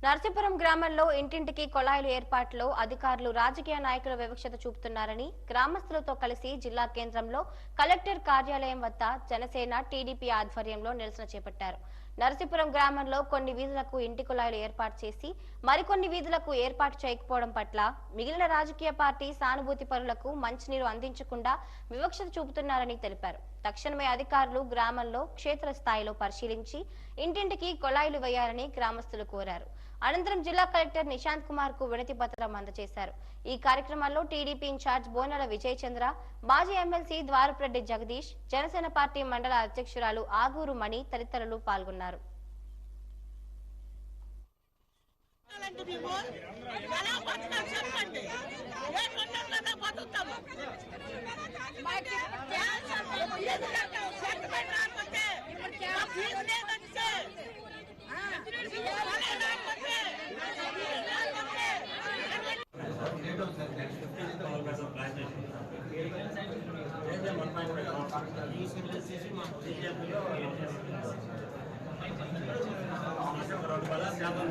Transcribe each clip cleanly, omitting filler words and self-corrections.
నర్సీపురం గ్రామంలో ఇంటింటికి కొళాయిలు ఏర్పాటులో అధికారులు రాజకీయ నాయకుల వివక్షత చూపుతున్నారని గ్రామస్తులతో కలిసి జిల్లా కేంద్రంలో కలెక్టర్ కార్యాలయం వద్ద జనసేన టీడీపీ ఆధ్వర్యంలో నిరసన చేపట్టారు. నర్సీపురం గ్రామంలో కొన్ని వీధులకు ఇంటి కుళాయిలు ఏర్పాటు చేసి మరికొన్ని వీధులకు ఏర్పాటు చేయకపోవడం పట్ల మిగిలిన రాజకీయ పార్టీ సానుభూతి పరులకు మంచినీరు అందించకుండా వివక్షత చూపుతున్నారని తెలిపారు. తక్షణమే అధికారులు గ్రామంలో క్షేత్రస్థాయిలో పరిశీలించి ఇంటింటికి కొళాయిలు వేయాలని గ్రామస్తులు కోరారు. అనంతరం జిల్లా కలెక్టర్ నిశాంత్ కుమార్ కు వినతి పత్రం అందజేశారు. ఈ కార్యక్రమంలో టీడీపీ ఇన్ఛార్జ్ బోనాల విజయ్ చంద్ర, మాజీ ఎమ్మెల్సీ ద్వారపురెడ్డి జగదీష్, జనసేన పార్టీ మండల అధ్యక్షురాలు ఆగూరు మణి తదితరులు పాల్గొన్నారు.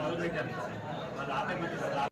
మొదలు పెట్టారు. వాళ్ళు ఆటోమేటిక్